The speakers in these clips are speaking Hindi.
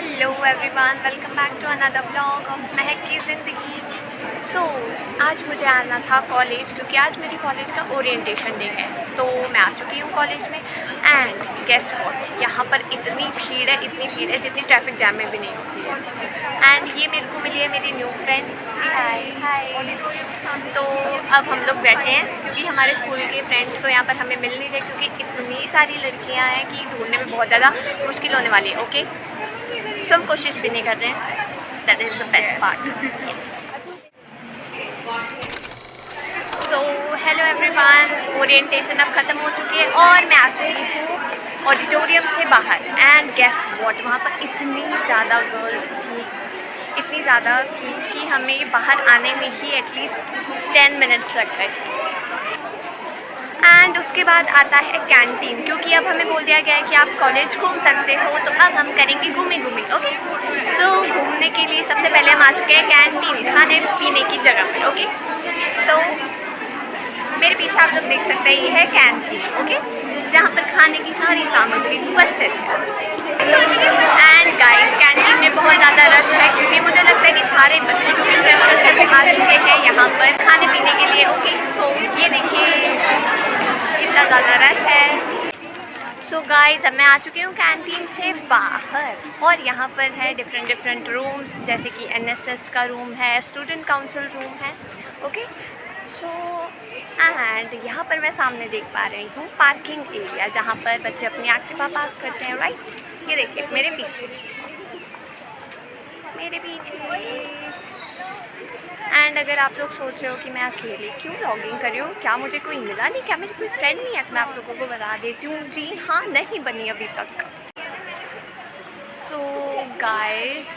Hello everyone, welcome back to another blog of Mahak की ज़िंदगी। आज मुझे आना था कॉलेज क्योंकि आज मेरी कॉलेज का ओरिएंटेशन डे है। तो मैं आ चुकी हूँ कॉलेज में एंड गेस व्हाट, यहाँ पर इतनी भीड़ है जितनी ट्रैफिक जैम में भी नहीं होती है। एंड ये मेरे को मिली है मेरी न्यू फ्रेंड, सी हाय। तो अब हम लोग बैठे हैं क्योंकि हमारे स्कूल के फ्रेंड्स तो यहाँ पर हमें मिल नहीं रहे क्योंकि इतनी सारी लड़कियाँ हैं कि ढूंढने में बहुत ज़्यादा मुश्किल होने वाली है। ओके, सो हम कोशिश भी नहीं कर रहे हैं, that is the best part. So hello everyone, orientation अब ख़त्म हो चुकी है और मैं आ चुकी हूँ ऑडिटोरियम से बाहर एंड गेस व्हाट, वहाँ पर इतनी ज़्यादा गर्ल्स थी कि हमें बाहर आने में ही एटलीस्ट 10 मिनट्स लग गए। एंड उसके बाद आता है कैंटीन, क्योंकि अब हमें बोल दिया गया है कि आप कॉलेज घूम सकते हो, तो अब हम करेंगे घूमे। ओके, सो घूमने के लिए सबसे पहले हम आ चुके हैं कैंटीन, खाने पीने की जगह पर। ओके, सो मेरे पीछे आप लोग देख सकते हैं, ये है कैंटीन। ओके, जहाँ पर खाने की सारी सामग्री उपस्थित है। एंड गाइस, कैंटीन में बहुत ज़्यादा रश है क्योंकि मुझे लगता है कि सारे बच्चे जो भी फ्रेशर्स हैं आ चुके हैं यहाँ पर खाने पीने के लिए। ओके, सो ये देखिए कितना ज़्यादा रश है। सो गाइस, अब मैं आ चुकी हूँ कैंटीन से बाहर और यहाँ पर है डिफरेंट रूम्स, जैसे कि एनएसएस का रूम है, स्टूडेंट काउंसिल रूम है। ओके, सो एंड यहाँ पर मैं सामने देख पा रही हूँ पार्किंग एरिया, जहाँ पर बच्चे अपनी एक्टिवा पार्क करते हैं। राइट, ये देखिए मेरे पीछे। एंड अगर आप लोग सोच रहे हो कि मैं अकेले क्यों व्लॉगिंग कर रही हूँ, क्या मुझे कोई मिला नहीं, क्या मेरी कोई फ्रेंड नहीं है, तो मैं आप लोगों को बता देती हूँ, जी हाँ, नहीं बनी अभी तक। सो गाइस,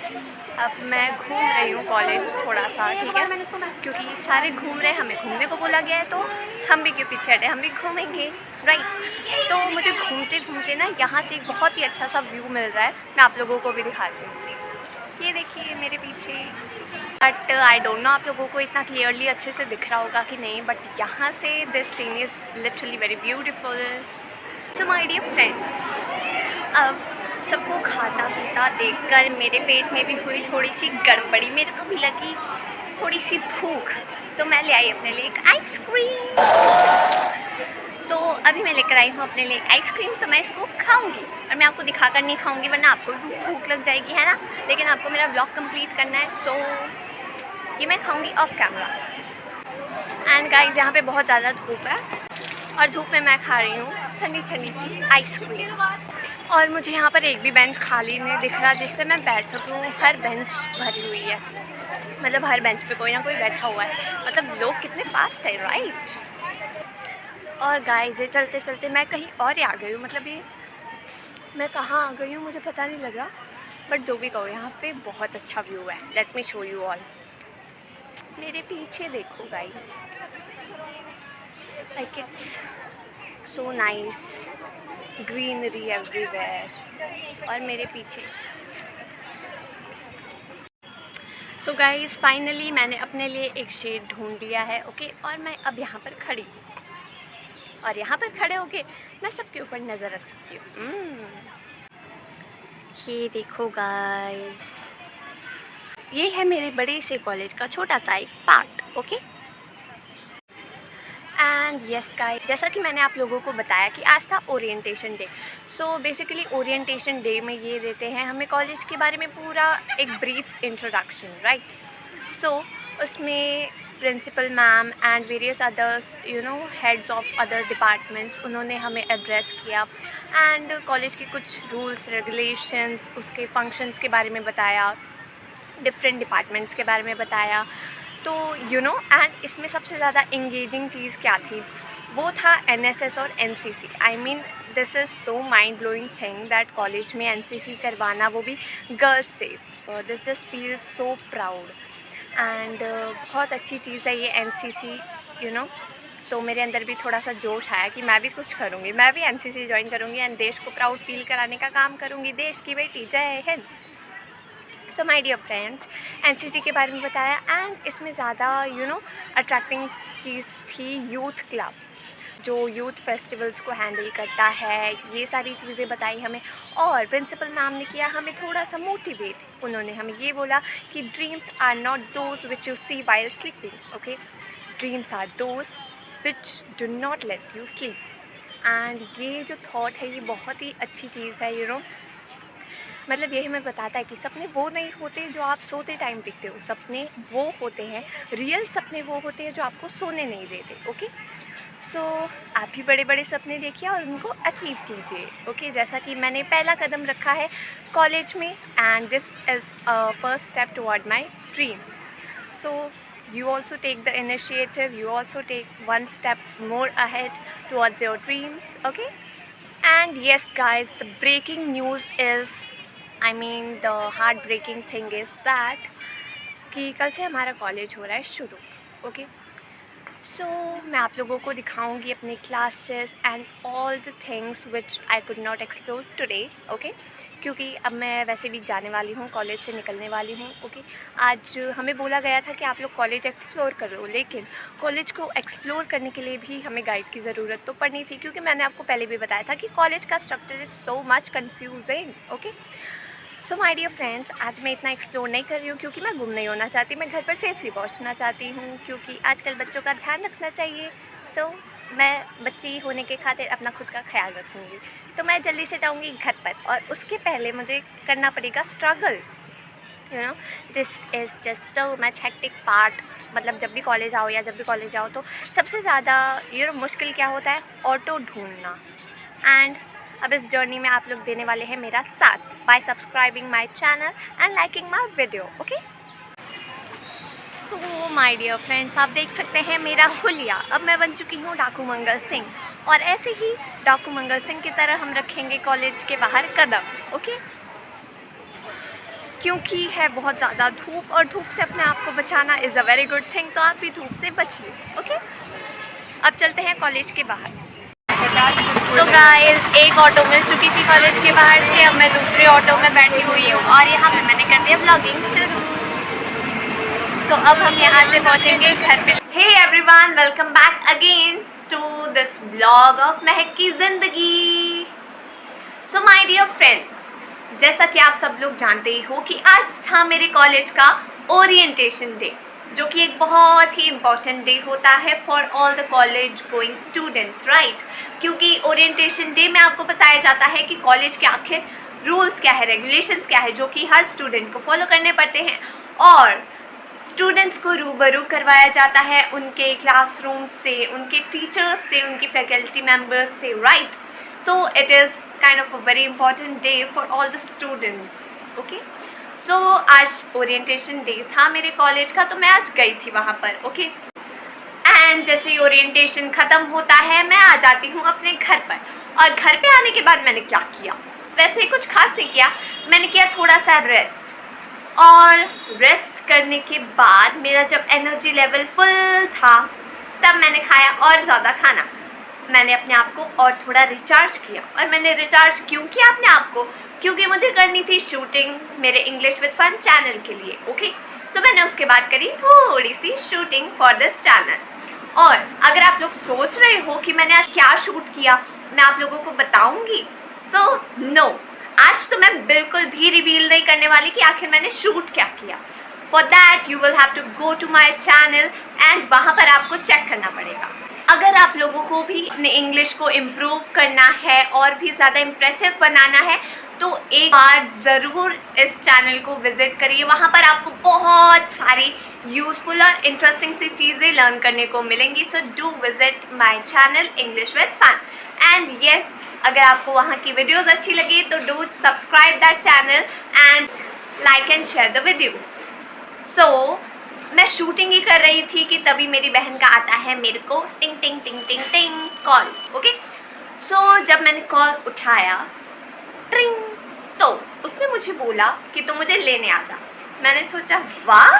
अब मैं घूम रही हूँ कॉलेज थोड़ा सा, ठीक है, क्योंकि सारे घूम रहे हैं, हमें घूमने को बोला गया है, तो हम भी क्यों पीछे हटे, हम भी घूमेंगे। राइट, तो मुझे घूमते घूमते ना यहाँ से एक बहुत ही अच्छा सा व्यू मिल रहा है, मैं आप लोगों को भी दिखाती हूँ। ये देखिए मेरे पीछे, बट आई डोंट नो आप लोगों को इतना क्लियरली अच्छे से दिख रहा होगा कि नहीं, बट यहाँ से this scene is literally very beautiful. So my dear friends, अब सबको खाता पीता देखकर मेरे पेट में भी हुई थोड़ी सी गड़बड़ी, मेरे को भी लगी थोड़ी सी भूख, तो मैं ले आई अपने लिए एक आइसक्रीम। तो अभी मैं लेकर आई हूँ अपने लिए आइसक्रीम, तो मैं इसको खाऊंगी और मैं आपको दिखाकर नहीं खाऊंगी वरना आपको भी भूख लग जाएगी, है ना, लेकिन आपको मेरा ब्लॉग कंप्लीट करना है, सो ये मैं खाऊंगी ऑफ कैमरा। एंड गाइस, यहाँ पे बहुत ज़्यादा धूप है और धूप में मैं खा रही हूँ ठंडी सी आइसक्रीम। और मुझे यहाँ पर एक भी बेंच खाली नहीं दिख रहा जिस पे मैं बैठ सकूँ, हर बेंच भरी हुई है, मतलब हर बेंच पे कोई ना कोई बैठा हुआ है, मतलब लोग कितने फास्ट है। राइट, और गाइस, ये चलते चलते मैं कहीं और ही आ गई हूँ, मतलब ये मैं कहाँ आ गई हूँ मुझे पता नहीं लग रहा, बट जो भी कहो, यहाँ पे बहुत अच्छा व्यू है। Let me show you all. मेरे पीछे देखो guys, like it's so nice, greenery everywhere, और मेरे पीछे। सो गाइस, फाइनली मैंने अपने लिए एक शेड ढूंढ लिया है। ओके, और मैं अब यहाँ पर खड़ी हूँ और यहाँ पर खड़े होके मैं सबके ऊपर नज़र रख सकती हूँ। ये देखो गाइस, ये है मेरे बड़े से कॉलेज का छोटा सा एक part. Okay, and yes guys, जैसा कि मैंने आप लोगों को बताया कि आज था orientation day. So basically orientation day में ये देते हैं हमें कॉलेज के बारे में पूरा एक ब्रीफ इंट्रोडक्शन। राइट, सो उसमें principal ma'am and various others heads of other departments, उन्होंने हमें एड्रेस किया एंड कॉलेज के कुछ रूल्स रेगुलेशंस, उसके फंक्शंस के बारे में बताया, डिफरेंट डिपार्टमेंट्स के बारे में बताया। तो एंड इसमें सबसे ज़्यादा इंगेजिंग चीज़ क्या थी, वो था एनएसएस और NCC. I mean this is so mind blowing thing that college में एनसीसी करवाना, वो भी गर्ल्स से। This just feels so proud and बहुत अच्छी चीज़ है ये एनसीसी, तो मेरे अंदर भी थोड़ा सा जोश आया कि मैं भी कुछ करूँगी, मैं भी एनसीसी ज्वाइन करूँगी एंड देश को प्राउड फील कराने का काम करूँगी। देश की बेटी जय Hind. So my dear friends, NCC के बारे में बताया एंड इसमें ज़्यादा अट्रैक्टिंग चीज़ थी यूथ क्लब। जो यूथ फेस्टिवल्स को हैंडल करता है, ये सारी चीज़ें बताई हमें। और प्रिंसिपल मैम ने किया हमें थोड़ा सा मोटिवेट। उन्होंने हमें ये बोला कि dreams are not those which you see while sleeping, okay, dreams are those which do not let you sleep. And ये जो थॉट है ये बहुत ही अच्छी चीज़ है, मतलब यही हमें बताता है कि सपने वो नहीं होते जो आप सोते टाइम दिखते हो, सपने वो होते हैं, रियल सपने वो होते हैं जो आपको सोने नहीं देते, ओके। सो आप भी बड़े बड़े सपने देखिए और उनको अचीव कीजिए, ओके। जैसा कि मैंने पहला कदम रखा है कॉलेज में, and this is first step toward my dream. So you also take the initiative, you also take one step more ahead towards your dreams, okay. And yes guys, the breaking news is, the heartbreaking thing is that कि कल से हमारा कॉलेज हो रहा है शुरू, ओके। सो मैं आप लोगों को दिखाऊंगी अपने classes and all the things which I could not explore today, okay. क्योंकि अब मैं वैसे भी जाने वाली हूँ, कॉलेज से निकलने वाली हूँ, ओके। आज हमें बोला गया था कि आप लोग कॉलेज एक्सप्लोर करो, लेकिन कॉलेज को एक्सप्लोर करने के लिए भी हमें गाइड की ज़रूरत तो पड़नी थी, क्योंकि मैंने आपको पहले भी बताया था कि कॉलेज का structure is so much confusing, okay. So my dear friends, आज मैं इतना एक्सप्लोर नहीं कर रही हूँ क्योंकि मैं गुम नहीं होना चाहती, मैं घर पर सेफली पहुँचना चाहती हूँ, क्योंकि आजकल बच्चों का ध्यान रखना चाहिए। सो मैं बच्ची होने के खातिर अपना खुद का ख्याल रखूँगी, तो मैं जल्दी से जाऊँगी घर पर, और उसके पहले मुझे करना पड़ेगा struggle, this is just so much hectic part. मतलब जब भी कॉलेज आओ या जब भी कॉलेज जाओ तो सबसे ज़्यादा मुश्किल क्या होता है, ऑटो ढूंढना। एंड अब इस जर्नी में आप लोग देने वाले हैं मेरा साथ by subscribing my channel and liking my video, okay. So my dear friends, आप देख सकते हैं मेरा हुलिया, अब मैं बन चुकी हूँ डाकू मंगल सिंह, और ऐसे ही डाकू मंगल सिंह की तरह हम रखेंगे कॉलेज के बाहर कदम, ओके। क्योंकि है बहुत ज़्यादा धूप, और धूप से अपने आप को बचाना is a very good thing, तो आप भी धूप से बचिए, ओके। अब चलते हैं कॉलेज के बाहर। सो गाइस, एक ऑटो मिल चुकी थी कॉलेज के बाहर से, अब मैं दूसरे ऑटो में बैठी हुई हूँ, और यहाँ पे मैंने कर दिया व्लॉगिंग शुरू। तो अब हम यहाँ से पहुँचेंगे घर पे। Hey everyone, welcome back again to this vlog of Mahak की ज़िंदगी। सो माय डियर फ्रेंड्स, जैसा कि आप सब लोग जानते ही हो कि आज था मेरे कॉलेज का ओरिएंटेशन डे, जो कि एक बहुत ही इम्पॉर्टेंट डे होता है for all the college going students, right. क्योंकि ओरिएंटेशन डे में आपको बताया जाता है कि कॉलेज के आखिर रूल्स क्या है, रेगुलेशंस क्या है, जो कि हर स्टूडेंट को फॉलो करने पड़ते हैं, और स्टूडेंट्स को रूबरू करवाया जाता है उनके क्लासरूम से, उनके टीचर्स से, उनकी फैकल्टी मेम्बर्स से, right. So it is kind of a very important day for all the students, okay. So आज ओरिएंटेशन डे था मेरे कॉलेज का, तो मैं आज गई थी वहाँ पर, ओके। एंड जैसे ही ओरिएंटेशन ख़त्म होता है मैं आ जाती हूँ अपने घर पर, और घर पे आने के बाद मैंने क्या किया, वैसे कुछ खास नहीं किया, मैंने किया थोड़ा सा रेस्ट, और रेस्ट करने के बाद मेरा जब एनर्जी लेवल फुल था तब मैंने खाया और ज़्यादा खाना, मैंने अपने आप को और थोड़ा रिचार्ज किया। और मैंने रिचार्ज क्यों किया अपने आप को, क्योंकि मुझे करनी थी शूटिंग मेरे इंग्लिश विद फन चैनल के लिए, ओके। सो मैंने उसके बाद करी थोड़ी सी शूटिंग फॉर दिस चैनल। और अगर आप लोग सोच रहे हो कि मैंने आज क्या शूट किया, मैं आप लोगों को बताऊंगी। सो नो, आज तो मैं बिल्कुल भी रिवील नहीं करने वाली कि आखिर मैंने शूट क्या किया। For that you will have to go to my channel, and वहाँ पर आपको चेक करना पड़ेगा। अगर आप लोगों को भी अपने इंग्लिश को इम्प्रूव करना है और भी ज़्यादा इम्प्रेसिव बनाना है, तो एक बार ज़रूर इस चैनल को विज़िट करिए, वहाँ पर आपको बहुत सारी यूज़फुल और इंटरेस्टिंग सी चीज़ें लर्न करने को मिलेंगी। So do visit my channel English with fun. And yes, अगर आपको वहाँ की वीडियोज़ अच्छी लगी तो do subscribe that channel and like and share the videos. So मैं शूटिंग ही कर रही थी कि तभी मेरी बहन का आता है मेरे को टिंग टिंग टिंग टिंग टिंग कॉल, ओके। सो जब मैंने कॉल उठाया, ट्रिंग, तो उसने मुझे बोला कि तुम मुझे लेने आ जा। मैंने सोचा वाह,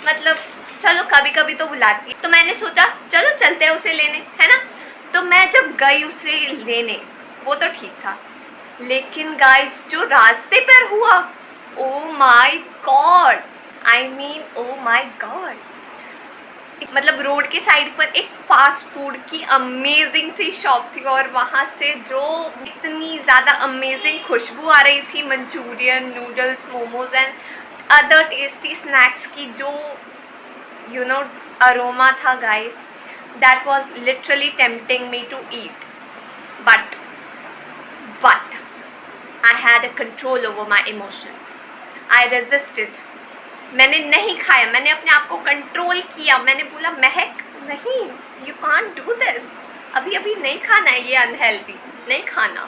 मतलब चलो कभी कभी तो बुलाती है, तो मैंने सोचा चलो चलते हैं उसे लेने, है ना। तो मैं जब गई उसे लेने, वो तो ठीक था, लेकिन गाइस जो रास्ते पर हुआ, oh my God, I mean, oh my god, मतलब रोड के साइड पर एक फास्ट फूड की अमेजिंग सी शॉप थी और वहाँ से जो इतनी ज़्यादा अमेजिंग खुशबू आ रही थी Manchurian, noodles, momos and other tasty snacks की जो अरोमा था guys, that was literally tempting me to eat, but I had a control over my emotions, I resisted. मैंने नहीं खाया, मैंने अपने आप को कंट्रोल किया, मैंने बोला महक नहीं, यू कांट डू दिस, अभी अभी नहीं खाना है, ये अनहेल्दी नहीं खाना,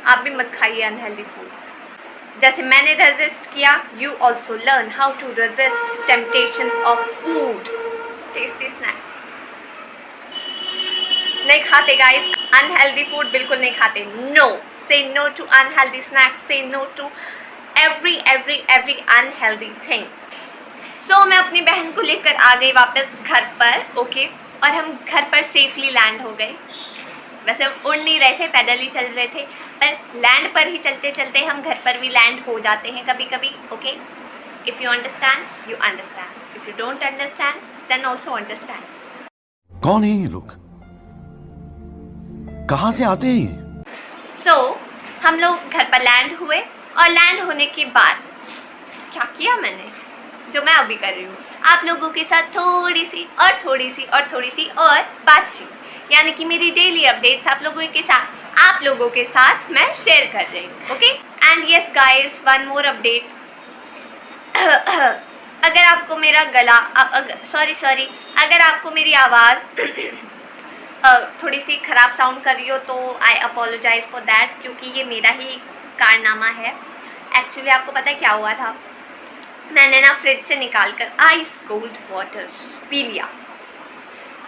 आप भी मत खाइए अनहेल्दी फूड। जैसे मैंने रेजिस्ट किया, you also learn how to resist temptations of food, tasty snacks. नहीं खाते गाइस, अनहेल्दी फूड बिल्कुल नहीं खाते, no, say no to unhealthy snacks, say no to every unhealthy thing। So मैं अपनी बहन को लेकर आ गई वापस घर पर, ओके, और हम घर पर सेफली लैंड हो गए। वैसे हम उड़ नहीं रहे थे, पैदल ही चल रहे थे, पर लैंड पर ही चलते चलते हम घर पर भी लैंड हो जाते हैं कभी कभी, okay. If you understand you understand, if you don't understand then also understand. कौन है ये लोग, कहाँ से आते हैं? So हम लोग घर पर लैंड हुए और लैंड होने के बाद क्या किया मैंने, जो मैं अभी कर रही हूँ, आप लोगों के साथ थोड़ी सी और बातचीत, यानी कि मेरी डेली अपडेट्स आप लोगों के साथ मैं शेयर कर रही हूँ, okay. And yes guys, one more update, अगर आपको मेरा गला सॉरी अगर आपको मेरी आवाज़ थोड़ी सी ख़राब साउंड कर रही हो तो आई अपोलोजाइज़ फॉर दैट, क्योंकि ये मेरा ही कारनामा है। एक्चुअली आपको पता है क्या हुआ था, मैंने ना फ्रिज से निकाल कर आइस कोल्ड वाटर पी लिया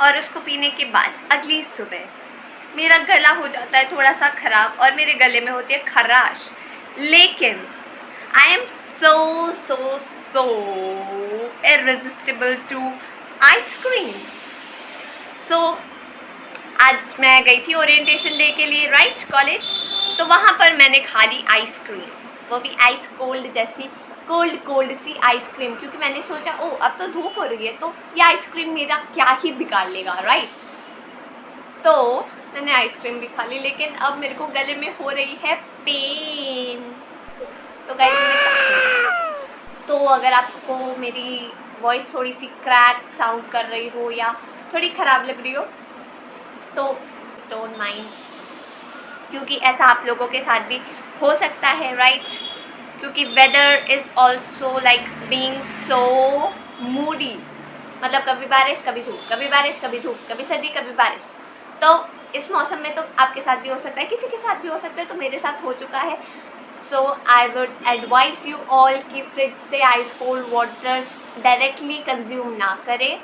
और उसको पीने के बाद अगली सुबह मेरा गला हो जाता है थोड़ा सा ख़राब और मेरे गले में होती है खराश, लेकिन I am so irresistible to ice creams. So आज मैं गई थी ओरिएंटेशन डे के लिए, राइट, कॉलेज, तो वहाँ पर मैंने खा ली आइसक्रीम, वो भी आइस कोल्ड जैसी कोल्ड सी आइसक्रीम, क्योंकि मैंने सोचा ओ अब तो धूप हो रही है तो ये आइसक्रीम मेरा क्या ही बिगाड़ लेगा, राइट। तो मैंने आइसक्रीम भी खा ली, लेकिन अब मेरे को गले में हो रही है पेन। तो गाइस मैं क्या करूं? तो अगर आपको मेरी वॉइस थोड़ी सी क्रैक साउंड कर रही हो या थोड़ी ख़राब लग रही हो तो डोंट माइंड, क्योंकि ऐसा आप लोगों के साथ भी हो सकता है, राइट, क्योंकि weather is also like being so moody, मतलब कभी बारिश कभी धूप, कभी बारिश कभी धूप, कभी सर्दी कभी बारिश। तो इस मौसम में तो आपके साथ भी हो सकता है, किसी के साथ भी हो सकता है, तो मेरे साथ हो चुका है। So I would advice you all कि फ्रिज से ice cold water directly consume ना करें,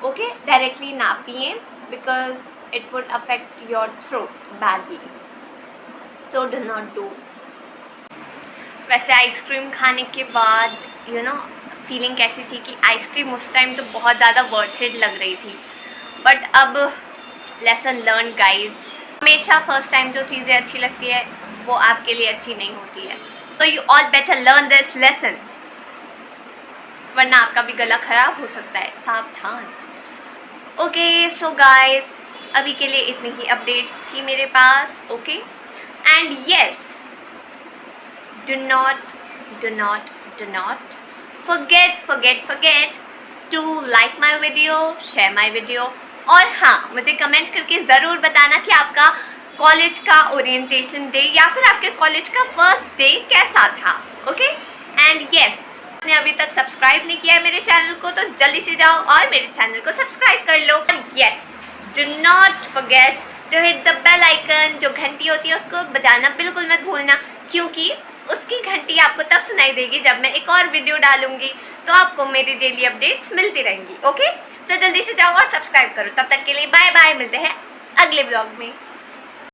ओके, डायरेक्टली ना पिएं, because it would affect your throat badly, so do not do। वैसे आइसक्रीम खाने के बाद फीलिंग कैसी थी कि आइसक्रीम उस टाइम तो बहुत ज़्यादा वर्थ लग रही थी, बट अब लेसन लर्न गाइज, हमेशा फर्स्ट टाइम जो चीज़ें अच्छी लगती है वो आपके लिए अच्छी नहीं होती है, तो you all better learn this lesson, वरना आपका भी गला खराब हो सकता है, सावधान। ओके, सो गाइज अभी के लिए इतनी ही अपडेट्स थी मेरे पास, okay. And yes, do not forget to like my video, share my video, और हाँ, मुझे कमेंट करके ज़रूर बताना कि आपका कॉलेज का ओरिएंटेशन डे या फिर आपके कॉलेज का फर्स्ट डे कैसा था, ओके। एंड येस, आपने अभी तक सब्सक्राइब नहीं किया है मेरे चैनल को तो जल्दी से जाओ और मेरे चैनल को सब्सक्राइब कर लो। Yes, do not forget to hit the bell icon, जो घंटी होती है उसको बजाना बिल्कुल मत भूलना, क्योंकि उसकी घंटी आपको तब सुनाई देगी जब मैं एक और वीडियो डालूंगी, तो आपको मेरी डेली अपडेट्स मिलती रहेंगी, ओके। सो जल्दी से जाओ और सब्सक्राइब करो। तब तक के लिए बाय बाय, मिलते हैं अगले ब्लॉग में।